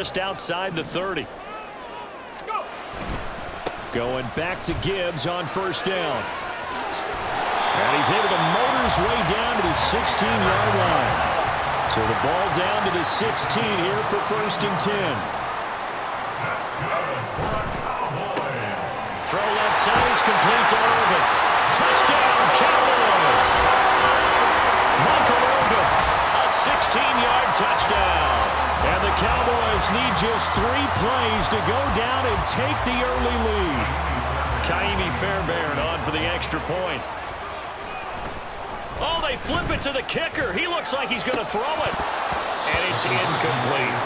Just outside the 30. Going back to Gibbs on first down. And he's able to motor his way down to the 16-yard line. So the ball down to the 16 here for 1st and 10. Throw left side is complete to Irvin. Touchdown, Cowboys! Michael Irvin, a 16-yard touchdown. And the Cowboys need just 3 plays to go down and take the early lead. Ka'imi Fairbairn on for the extra point. Oh, they flip it to the kicker. He looks like he's going to throw it. And it's incomplete.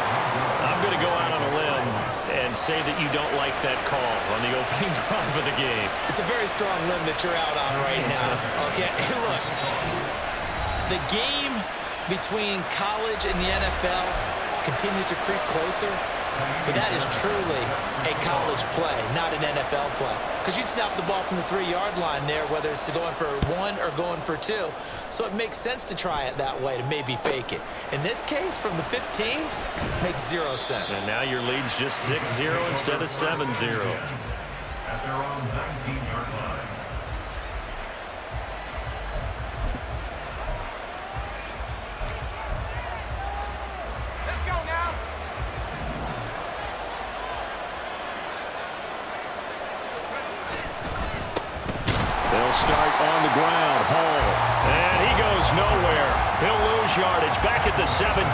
I'm going to go out on a limb and say that you don't like that call on the opening drive of the game. It's a very strong limb that you're out on right now. Okay, look, the game between college and the NFL continues to creep closer, but that is truly a college play, not an NFL play. Because you'd snap the ball from the 3-yard line there, whether it's going for 1 or going for 2. So it makes sense to try it that way, to maybe fake it. In this case, from the 15, makes 0 sense. And now your lead's just 6-0 instead of 7-0. At their own 19-yard line. They'll start on the ground. Hall. And he goes nowhere. He'll lose yardage back at the 17.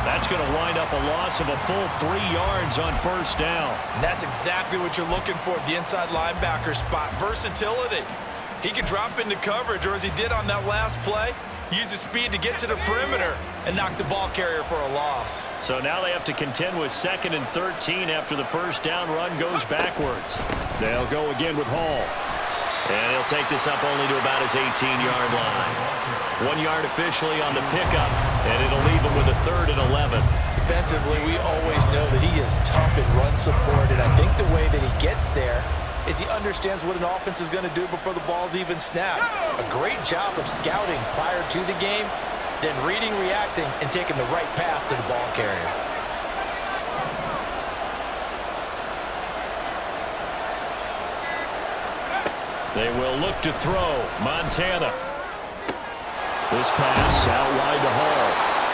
That's going to wind up a loss of a full 3 yards on first down. And that's exactly what you're looking for at the inside linebacker spot. Versatility. He can drop into coverage, or as he did on that last play, use his speed to get to the perimeter and knock the ball carrier for a loss. So now they have to contend with 2nd and 13 after the first down run goes backwards. They'll go again with Hall. And he'll take this up only to about his 18-yard line. 1 yard officially on the pickup, and it'll leave him with a 3rd and 11. Defensively, we always know that he is tough in run support, and I think the way that he gets there is he understands what an offense is going to do before the ball's even snapped. A great job of scouting prior to the game, then reading, reacting, and taking the right path to the ball carrier. They will look to throw. Montana. This pass out wide to Hall.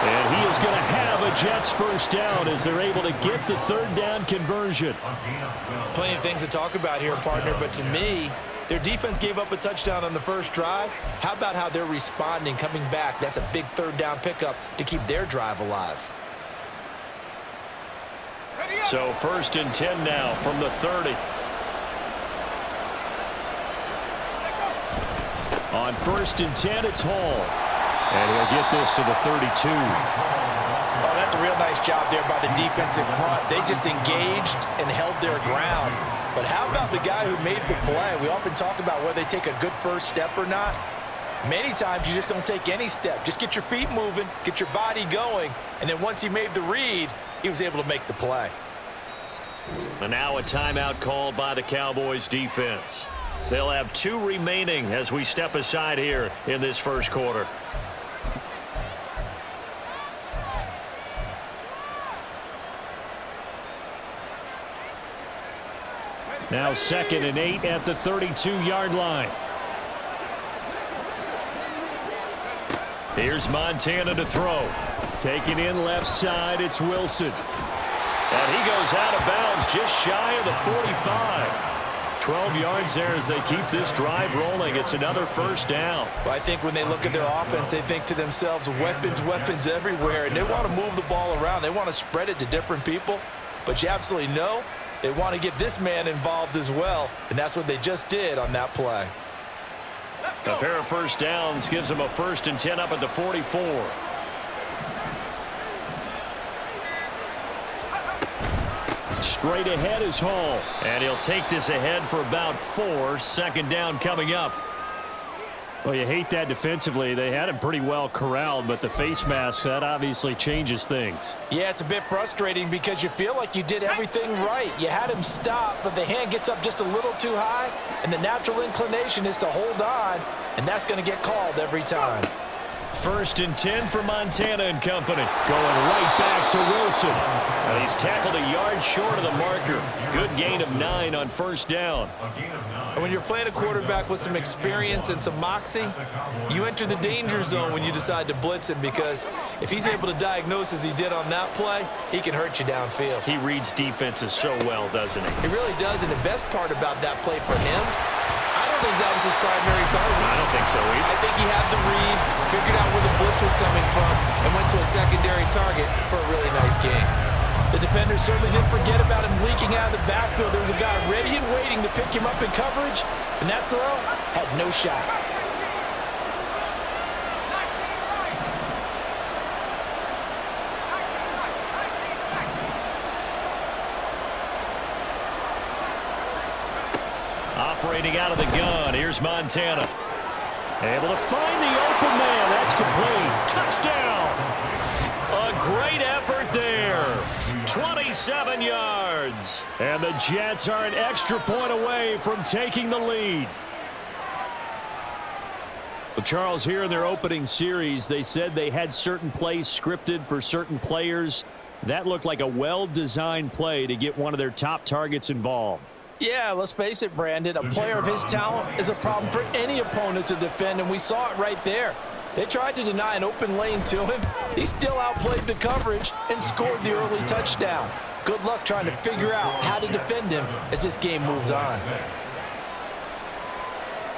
And he is going to have a Jets first down as they're able to get the 3rd down conversion. Plenty of things to talk about here, partner, but to me, their defense gave up a touchdown on the first drive. How about how they're responding, coming back? That's a big 3rd down pickup to keep their drive alive. So 1st and 10 now from the 30. On 1st and 10, it's Hall. And he'll get this to the 32. Oh, that's a real nice job there by the defensive front. They just engaged and held their ground. But how about the guy who made the play? We often talk about whether they take a good first step or not. Many times you just don't take any step. Just get your feet moving, get your body going, and then once he made the read, he was able to make the play. And now a timeout called by the Cowboys defense. They'll have 2 remaining as we step aside here in this first quarter. Now 2nd and 8 at the 32-yard line. Here's Montana to throw. Taking in left side, it's Wilson. And he goes out of bounds just shy of the 45. 12 yards there as they keep this drive rolling. It's another first down. Well, I think when they look at their offense, they think to themselves, weapons, weapons everywhere, and they want to move the ball around. They want to spread it to different people, but you absolutely know they want to get this man involved as well, and that's what they just did on that play. A pair of first downs gives them a 1st and 10 up at the 44. Straight ahead is Hall. And he'll take this ahead for about 4. 2nd down coming up. Well, you hate that defensively. They had him pretty well corralled, but the face mask, that obviously changes things. Yeah, it's a bit frustrating because you feel like you did everything right. You had him stop, but the hand gets up just a little too high, and the natural inclination is to hold on, and that's going to get called every time. First and 10 for Montana and company. Going right back to Wilson. And he's tackled a yard short of the marker. Good gain of 9 on first down. And when you're playing a quarterback with some experience and some moxie, you enter the danger zone when you decide to blitz him, because if he's able to diagnose as he did on that play, he can hurt you downfield. He reads defenses so well, doesn't he? He really does, and the best part about that play for him, I don't think that was his primary target. I don't think so either. I think he had the read, figured out where the blitz was coming from, and went to a secondary target for a really nice game. The defender certainly didn't forget about him leaking out of the backfield. There was a guy ready and waiting to pick him up in coverage, and that throw had no shot. Operating out of the gun, here's Montana. Able to find the open man. That's complete. Touchdown. A great effort there. 27 yards. And the Jets are an extra point away from taking the lead. Well, Charles, here in their opening series, they said they had certain plays scripted for certain players. That looked like a well-designed play to get one of their top targets involved. Yeah, let's face it, Brandon. A player of his talent is a problem for any opponent to defend, and we saw it right there. They tried to deny an open lane to him. He still outplayed the coverage and scored the early touchdown. Good luck trying to figure out how to defend him as this game moves on.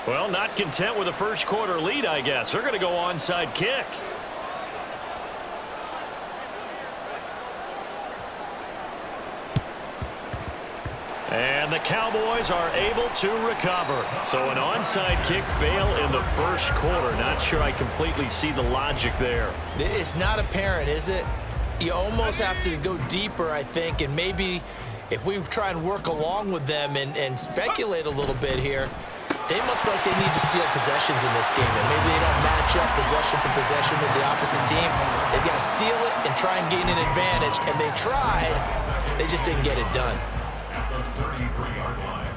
Well, not content with a first quarter lead, I guess. They're going to go onside kick. And the Cowboys are able to recover. So an onside kick fail in the first quarter. Not sure I completely see the logic there. It's not apparent, is it? You almost have to go deeper, I think, and maybe if we try and work along with them and speculate a little bit here, they must feel like they need to steal possessions in this game, and maybe they don't match up possession for possession with the opposite team. They've got to steal it and try and gain an advantage, and they tried. They just didn't get it done. At the 33-yard line.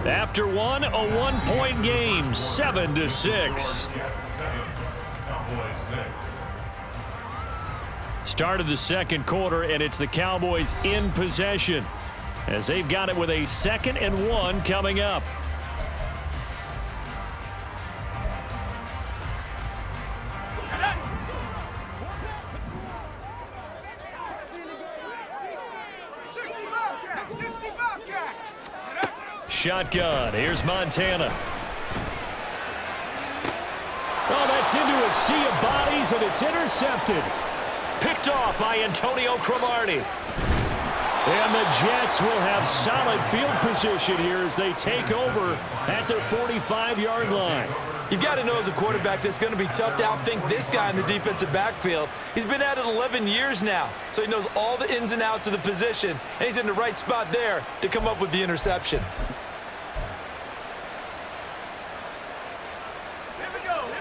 After one, a one-point game, 7-6. Jets 7, Cowboys 6. Start of the second quarter, and it's the Cowboys in possession as they've got it with a 2nd and 1 coming up. Shotgun. Here's Montana. Oh, that's into a sea of bodies, and it's intercepted. Picked off by Antonio Cromartie. And the Jets will have solid field position here as they take over at their 45-yard line. You've got to know as a quarterback that's going to be tough to outthink this guy in the defensive backfield. He's been at it 11 years now, so he knows all the ins and outs of the position, and he's in the right spot there to come up with the interception.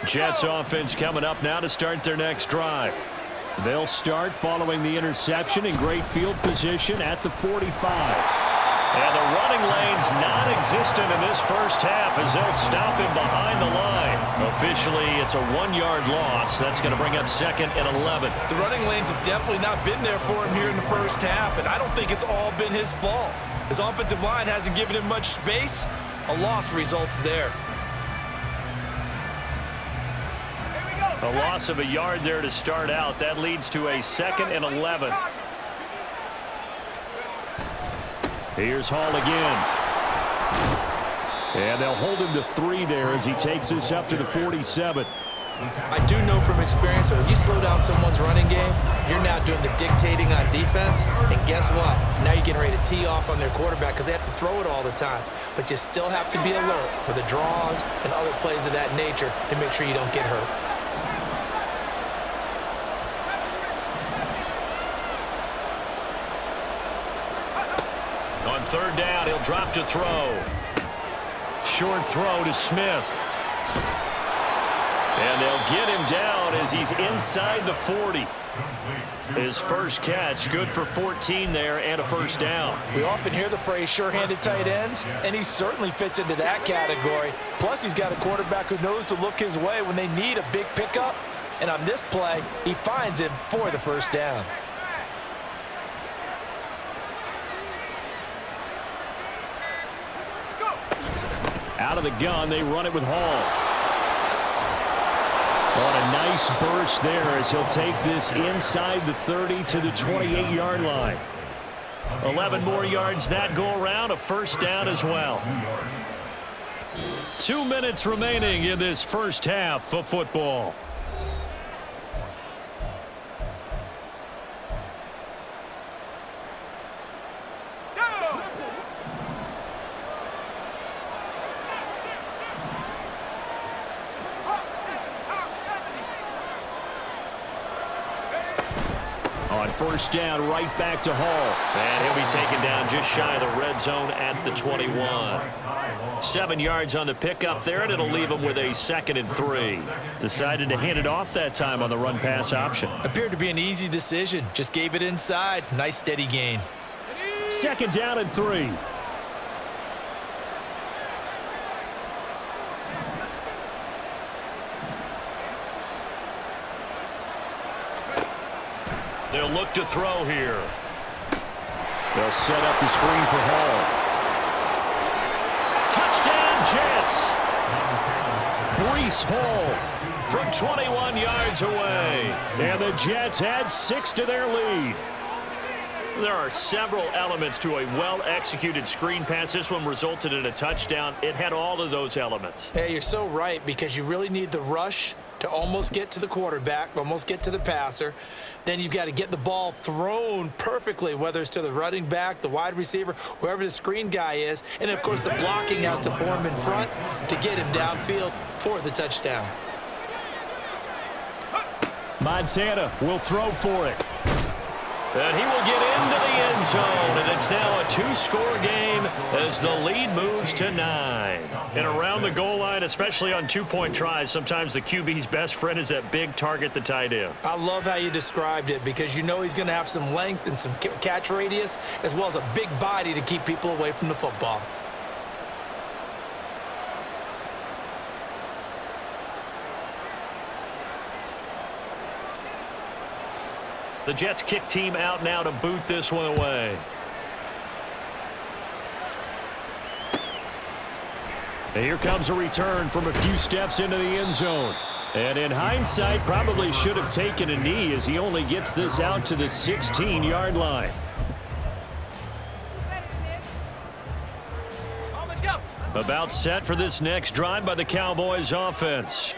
Jets offense coming up now to start their next drive. They'll start following the interception in great field position at the 45. And the running lane's non-existent in this first half as they'll stop him behind the line. Officially, it's a 1-yard loss. That's going to bring up 2nd and 11. The running lanes have definitely not been there for him here in the first half, and I don't think it's all been his fault. His offensive line hasn't given him much space. A loss results there. A loss of a yard there to start out. That leads to a 2nd and 11. Here's Hall again. And they'll hold him to 3 there as he takes this up to the 47. I do know from experience that when you slow down someone's running game, you're now doing the dictating on defense. And guess what? Now you're getting ready to tee off on their quarterback because they have to throw it all the time. But you still have to be alert for the draws and other plays of that nature to make sure you don't get hurt. On 3rd down, he'll drop to throw. Short throw to Smith. And they'll get him down down as he's inside the 40. His first catch, good for 14 there and a first down. We often hear the phrase sure-handed tight ends, and he certainly fits into that category. Plus, he's got a quarterback who knows to look his way when they need a big pickup. And on this play, he finds him for the first down. Out of the gun, they run it with Hall. On a nice burst there as he'll take this inside the 30 to the 28-yard line. 11 more yards that go around, a first down as well. 2 minutes remaining in this first half of football. On first down, right back to Hall. And he'll be taken down just shy of the red zone at the 21. 7 yards on the pickup there, and it'll leave him with a 2nd and 3. Decided to hand it off that time on the run-pass option. Appeared to be an easy decision. Just gave it inside. Nice steady gain. 2nd down and 3. They'll look to throw here. They'll set up the screen for Hall. Touchdown, Jets! Breece Hall from 21 yards away. And the Jets add 6 to their lead. There are several elements to a well-executed screen pass. This one resulted in a touchdown. It had all of those elements. Hey, you're so right, because you really need the rush to almost get to the quarterback, almost get to the passer. Then you've got to get the ball thrown perfectly, whether it's to the running back, the wide receiver, whoever the screen guy is. And, of course, the blocking has to form in front to get him downfield for the touchdown. Montana will throw for it. And he will get into the end zone, and it's now a 2-score game as the lead moves to 9. And around the goal line, especially on 2-point tries, sometimes the QB's best friend is that big target, the tight end. I love how you described it, because you know he's going to have some length and some catch radius, as well as a big body to keep people away from the football. The Jets kick team out now to boot this one away. And here comes a return from a few steps into the end zone. And in hindsight, probably should have taken a knee as he only gets this out to the 16-yard line. About set for this next drive by the Cowboys offense.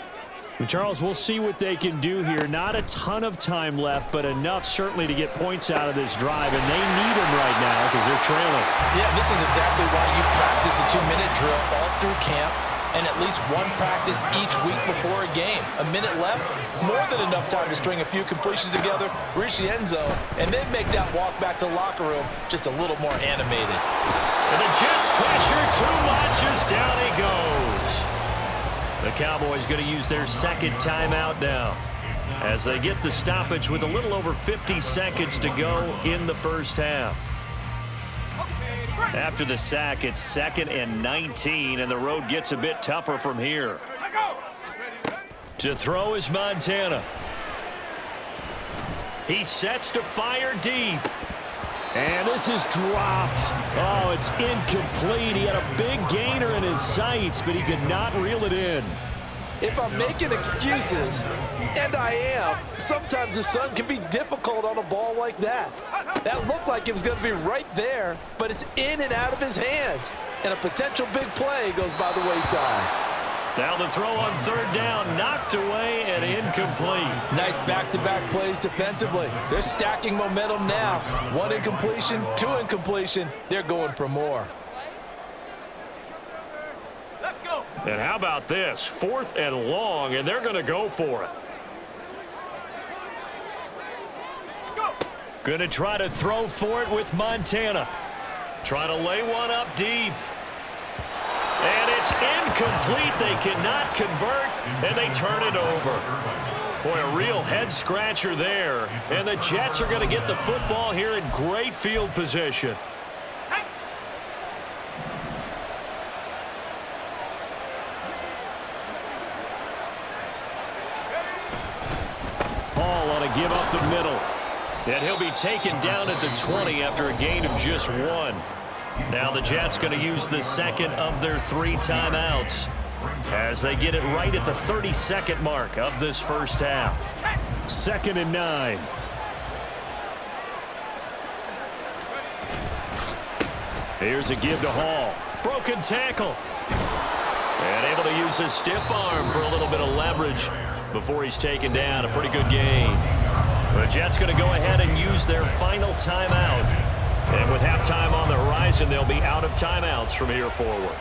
Charles, we'll see what they can do here. Not a ton of time left, but enough certainly to get points out of this drive, and they need them right now because they're trailing. Yeah, this is exactly why you practice a 2-minute drill all through camp, and at least one practice each week before a game. A minute left, more than enough time to string a few completions together, reach the end zone, and then make that walk back to the locker room just a little more animated. And the Jets pressure too much as down he goes. The Cowboys going to use their 2nd timeout now as they get the stoppage with a little over 50 seconds to go in the first half. After the sack, it's 2nd and 19, and the road gets a bit tougher from here. To throw is Montana. He sets to fire deep. And this is dropped. Oh, it's incomplete. He had a big gainer in his sights, but he could not reel it in. If I'm making excuses, and I am, sometimes the sun can be difficult on a ball like that. That looked like it was going to be right there, but it's in and out of his hands. And a potential big play goes by the wayside. Now the throw on 3rd down, knocked away and incomplete. Nice back-to-back plays defensively. They're stacking momentum now. 1 incompletion, 2 incompletion. They're going for more. Let's go. And how about this? 4th and long, and they're going to go for it. Going to try to throw for it with Montana. Trying to lay one up deep. And it's incomplete. They cannot convert, and they turn it over. Boy, a real head-scratcher there. And the Jets are going to get the football here in great field position. Hall on a give up the middle. And he'll be taken down at the 20 after a gain of just 1. Now the Jets going to use the second of their 3 timeouts as they get it right at the 32nd mark of this first half. 2nd and 9. Here's a give to Hall. Broken tackle. And able to use his stiff arm for a little bit of leverage before he's taken down. A pretty good gain. The Jets going to go ahead and use their final timeout. And with halftime on the horizon, they'll be out of timeouts from here forward.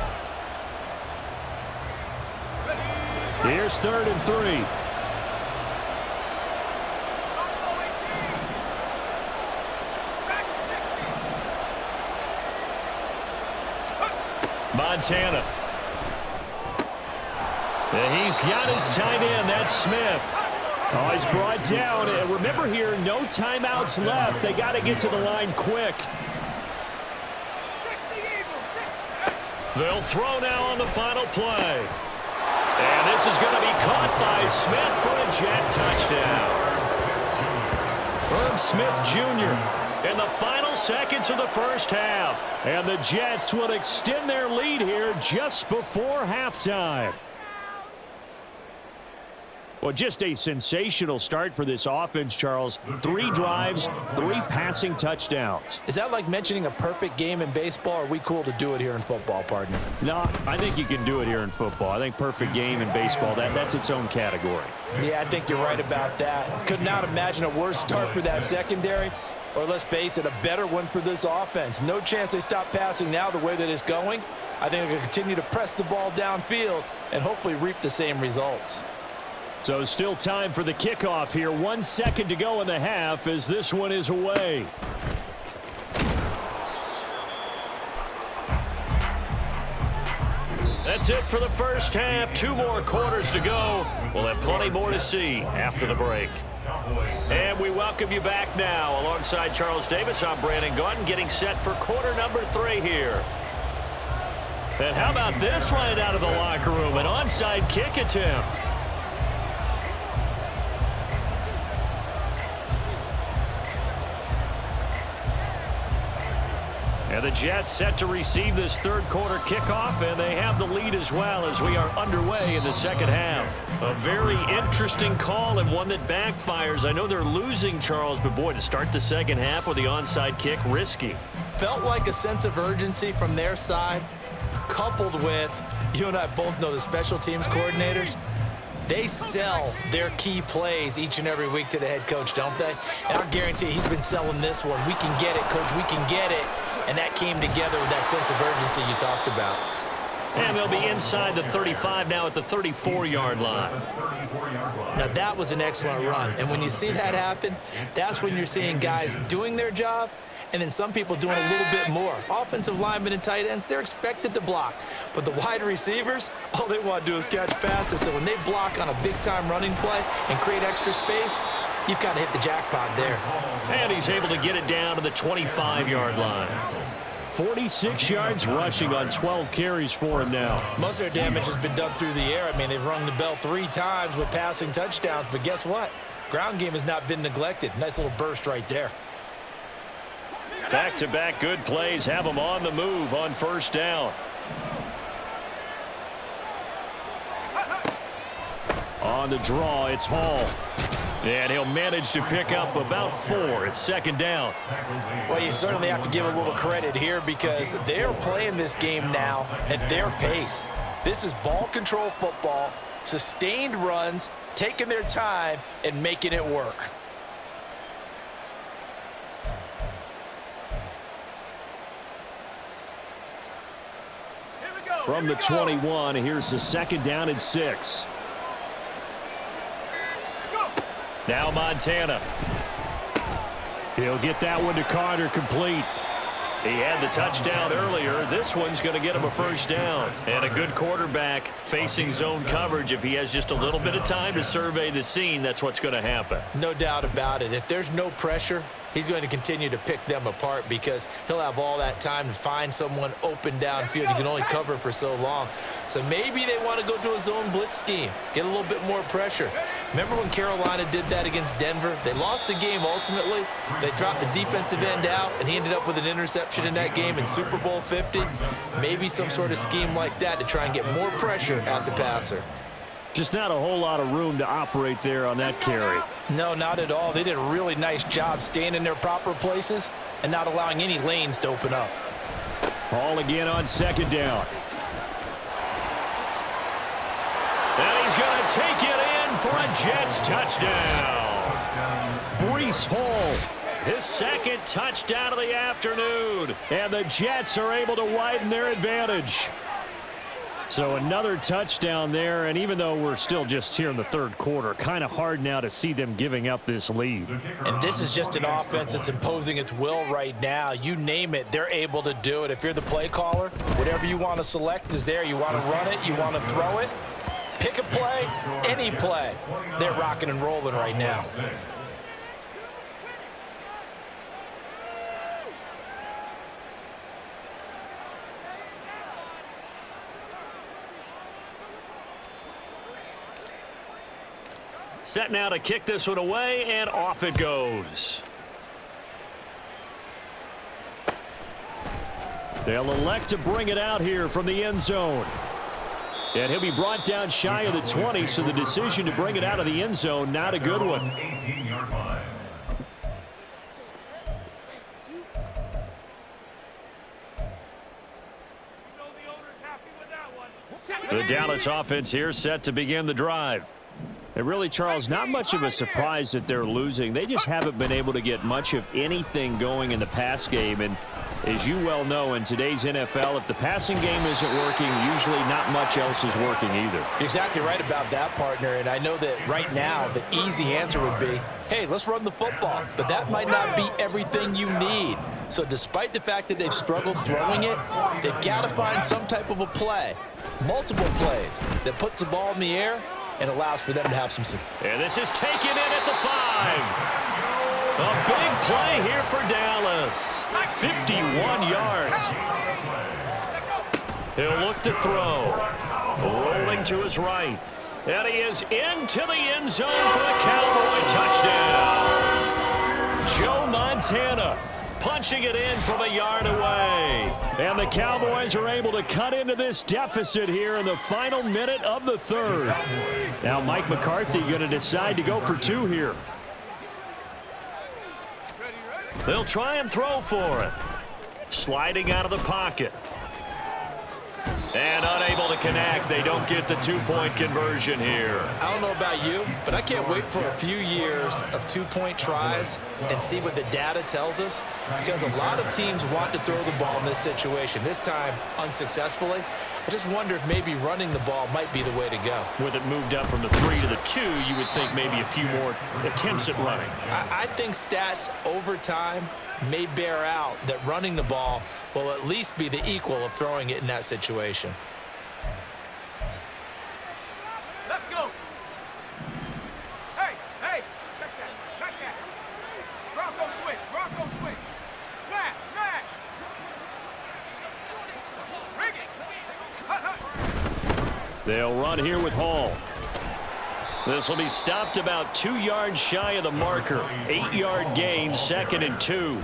Here's 3rd and 3. Montana. And he's got his tight end. That's Smith. Oh, he's brought down. And remember here, no timeouts left. They got to get to the line quick. They'll throw now on the final play. And this is going to be caught by Smith for a Jet touchdown. Herb Smith Jr. in the final seconds of the first half. And the Jets will extend their lead here just before halftime. Well, just a sensational start for this offense, Charles. 3 drives, 3 passing touchdowns. Is that like mentioning a perfect game in baseball? Or are we cool to do it here in football, partner? No, I think you can do it here in football. I think perfect game in baseball, that's its own category. Yeah, I think you're right about that. Could not imagine a worse start for that secondary. Or let's face it, a better one for this offense. No chance they stop passing now the way that it's going. I think they're going to continue to press the ball downfield and hopefully reap the same results. So still time for the kickoff here. 1 second to go in the half as this one is away. That's it for the first half. 2 more quarters to go. We'll have plenty more to see after the break. And we welcome you back now. Alongside Charles Davis, I'm Brandon Gaudin, getting set for quarter number 3 here. And how about this right out of the locker room? An onside kick attempt. And the Jets set to receive this 3rd quarter kickoff, and they have the lead as well as we are underway in the second half. A very interesting call and one that backfires. I know they're losing, Charles, but boy, to start the second half with the onside kick, risky. Felt like a sense of urgency from their side, coupled with, you and I both know the special teams coordinators, they sell their key plays each and every week to the head coach, don't they? And I guarantee he's been selling this one. We can get it, coach, we can get it. And that came together with that sense of urgency you talked about. And they'll be inside the 35 now at the 34-yard line. Now, that was an excellent run. And when you see that happen, that's when you're seeing guys doing their job and then some people doing a little bit more. Offensive linemen and tight ends, they're expected to block. But the wide receivers, all they want to do is catch passes. So when they block on a big-time running play and create extra space, you've kind of hit the jackpot there. And he's able to get it down to the 25-yard line. 46 yards rushing on 12 carries for him now. Most of their damage has been done through the air. I mean, they've rung the bell 3 times with passing touchdowns. But guess what? Ground game has not been neglected. Nice little burst right there. Back-to-back good plays have them on the move on first down. On the draw, it's Hall. And he'll manage to pick up about 4. It's second down. Well, you certainly have to give a little credit here because they're playing this game now at their pace. This is ball control football, sustained runs, taking their time and making it work. From the 21, here's the second down and 6. Now Montana. He'll get that one to Carter complete. He had the touchdown earlier. This one's going to get him a first down. And a good quarterback facing zone coverage. If he has just a little bit of time to survey the scene, that's what's going to happen. No doubt about it. If there's no pressure, he's going to continue to pick them apart because he'll have all that time to find someone open downfield. You can only cover for so long. So maybe they want to go to a zone blitz scheme, get a little bit more pressure. Remember when Carolina did that against Denver? They lost the game ultimately. They dropped the defensive end out, and he ended up with an interception in that game in Super Bowl 50. Maybe some sort of scheme like that to try and get more pressure at the passer. Just not a whole lot of room to operate there on that carry. No, not at all. They did a really nice job staying in their proper places and not allowing any lanes to open up. Hall again on second down. And he's going to take it in for a Jets touchdown. Breece Hall, his second touchdown of the afternoon. And the Jets are able to widen their advantage. So another touchdown there, and even though we're still just here in the third quarter, kind of hard now to see them giving up this lead. And this is just an offense that's imposing its will right now. You name it, they're able to do it. If you're the play caller, whatever you want to select is there. You want to run it, you want to throw it, pick a play, any play. They're rocking and rolling right now. Set now to kick this one away, and off it goes. They'll elect to bring it out here from the end zone. And he'll be brought down shy of the 20, so the decision to bring it out of the end zone, not a good one. 18-yard line. The Dallas offense here set to begin the drive. And really, Charles, not much of a surprise that they're losing. They just haven't been able to get much of anything going in the pass game. And as you well know, in today's NFL, if the passing game isn't working, usually not much else is working either. You're exactly right about that, partner. And I know that right now the easy answer would be, hey, let's run the football. But that might not be everything you need. So despite the fact that they've struggled throwing it, they've got to find some type of a play, multiple plays, that puts the ball in the air and allows for them to have some success. And this is taken in at the 5. A big play here for Dallas. 51 yards. He'll look to throw. Rolling to his right. And he is into the end zone for the Cowboy touchdown. Joe Montana punching it in from a yard away. And the Cowboys are able to cut into this deficit here in the final minute of the third. Now Mike McCarthy going to decide to go for 2 here. They'll try and throw for it. Sliding out of the pocket. And unable to connect. They don't get the 2-point conversion here. I don't know about you, but I can't wait for a few years of 2-point tries and see what the data tells us, because a lot of teams want to throw the ball in this situation, this time unsuccessfully. I just wonder if maybe running the ball might be the way to go. With it moved up from the 3 to the 2, you would think maybe a few more attempts at running. I think stats over time may bear out that running the ball will at least be the equal of throwing it in that situation. Let's go. Hey, check that. Bronco switch. Smash. Bring it. They'll run here with Hall. This will be stopped about 2 yards shy of the marker. 8-yard gain, 2nd and 2.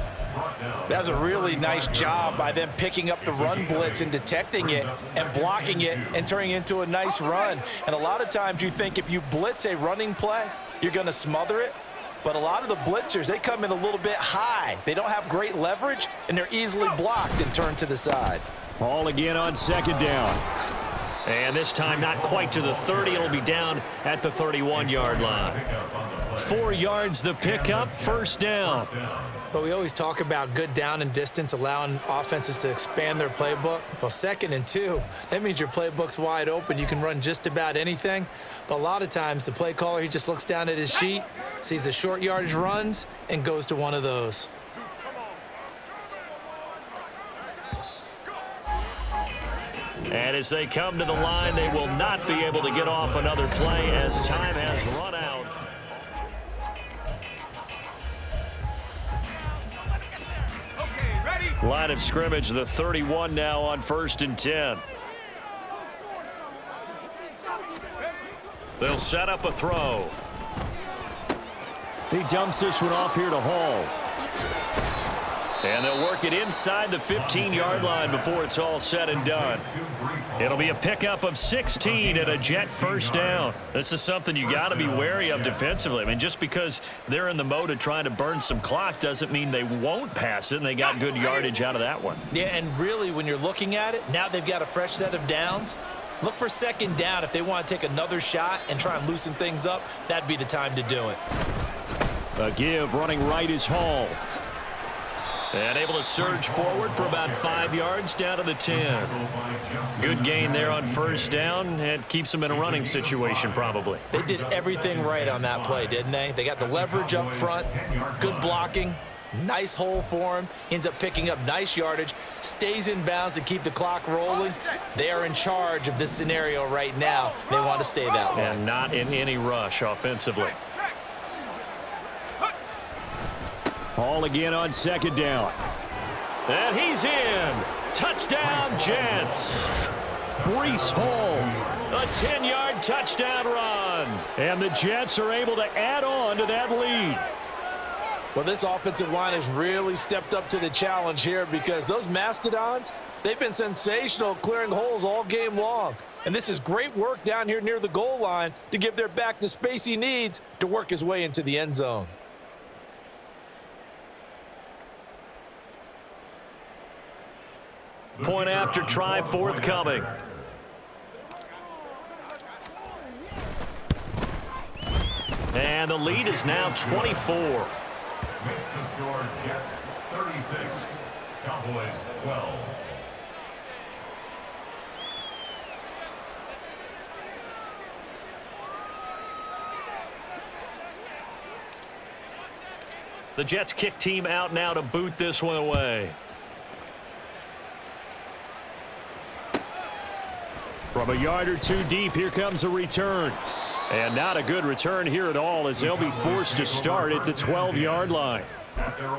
That's a really nice job by them picking up the run blitz and detecting it and blocking it and turning it into a nice run. And a lot of times you think if you blitz a running play, you're going to smother it. But a lot of the blitzers, they come in a little bit high. They don't have great leverage, and they're easily blocked and turned to the side. Hall again on 2nd down. And this time not quite to the 30. It'll be down at the 31-yard line. 4 yards the pickup, 1st down. But we always talk about good down and distance, allowing offenses to expand their playbook. Well, 2nd and 2, that means your playbook's wide open. You can run just about anything. But a lot of times the play caller, he just looks down at his sheet, sees the short yardage runs, and goes to one of those. And as they come to the line, they will not be able to get off another play as time has run out. Okay, ready? Line of scrimmage, the 31 now on 1st and 10. They'll set up a throw. He dumps this one off here to Hall. And they'll work it inside the 15-yard line before it's all said and done. It'll be a pickup of 16 and a Jet first down. This is something you got to be wary of defensively. I mean, just because they're in the mode of trying to burn some clock doesn't mean they won't pass it, and they got good yardage out of that one. Yeah, and really, when you're looking at it, now they've got a fresh set of downs. Look for 2nd down. If they want to take another shot and try and loosen things up, that'd be the time to do it. A give running right is Hall. And able to surge forward for about 5 yards down to the 10. Good gain there on 1st down. It keeps them in a running situation probably. They did everything right on that play, didn't they? They got the leverage up front, good blocking, nice hole for him, ends up picking up nice yardage, stays in bounds to keep the clock rolling. They are in charge of this scenario right now. They want to stay that way. And not in any rush offensively. Hall again on 2nd down. And he's in. Touchdown, Jets. Breece Hall, a 10-yard touchdown run. And the Jets are able to add on to that lead. Well, this offensive line has really stepped up to the challenge here because those Mastodons, they've been sensational clearing holes all game long. And this is great work down here near the goal line to give their back the space he needs to work his way into the end zone. Point after try forthcoming. And the lead is now 24. Makes the score Jets 36, Cowboys 12. The Jets kick team out now to boot this one away. From a yard or two deep, here comes a return. And not a good return here at all as they'll be forced to start at the 12-yard line.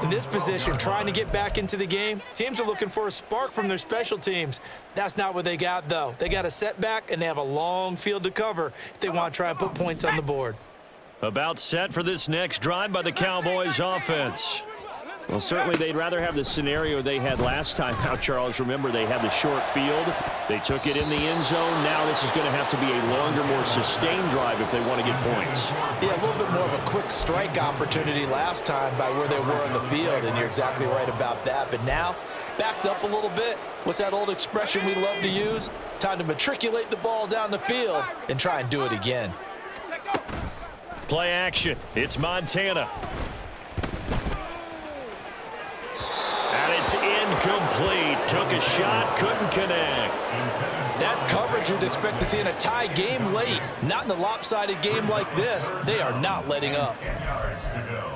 In this position, trying to get back into the game, teams are looking for a spark from their special teams. That's not what they got, though. They got a setback, and they have a long field to cover if they want to try and put points on the board. About set for this next drive by the Cowboys offense. Well, certainly they'd rather have the scenario they had last time out, Charles. Remember, they had the short field. They took it in the end zone. Now this is going to have to be a longer, more sustained drive if they want to get points. Yeah, a little bit more of a quick strike opportunity last time by where they were on the field, and you're exactly right about that. But now, backed up a little bit. What's that old expression we love to use? Time to matriculate the ball down the field and try and do it again. Play action. It's Montana. And it's incomplete. Took a shot, couldn't connect. That's coverage you'd expect to see in a tie game late. Not in a lopsided game like this. They are not letting up. 10 yards to go.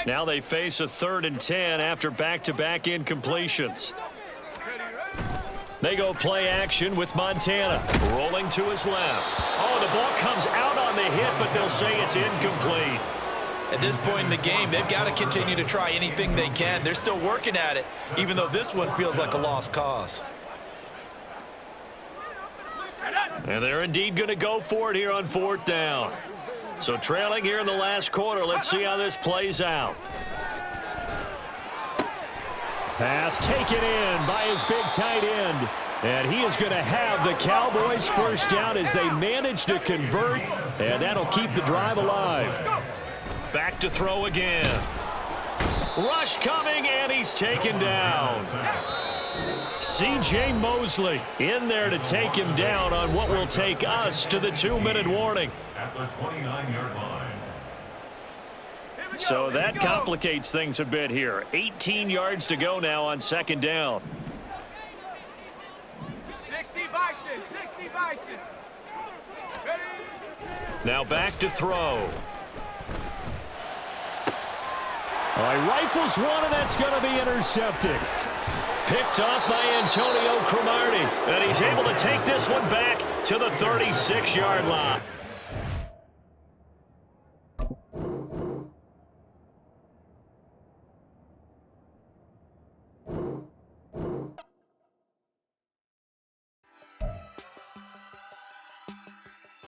Now they face a 3rd and 10 after back-to-back incompletions. They go play action with Montana. Rolling to his left. Oh, the ball comes out on the hit, but they'll say it's incomplete. At this point in the game, they've got to continue to try anything they can. They're still working at it, even though this one feels like a lost cause. And they're indeed going to go for it here on 4th down. So trailing here in the last quarter, let's see how this plays out. Pass taken in by his big tight end. And he is going to have the Cowboys first down as they manage to convert. And that'll keep the drive alive. Back to throw again. Rush coming, and he's taken down. C.J. Mosley in there to take him down on what will take us to the 2-minute warning. At the 29-yard line. So that complicates things a bit here. 18 yards to go now on 2nd down. 60 Bison, 60 Bison. Ready? Now back to throw. Oh, he rifles one, and that's going to be intercepted. Picked off by Antonio Cromartie. And he's able to take this one back to the 36-yard line.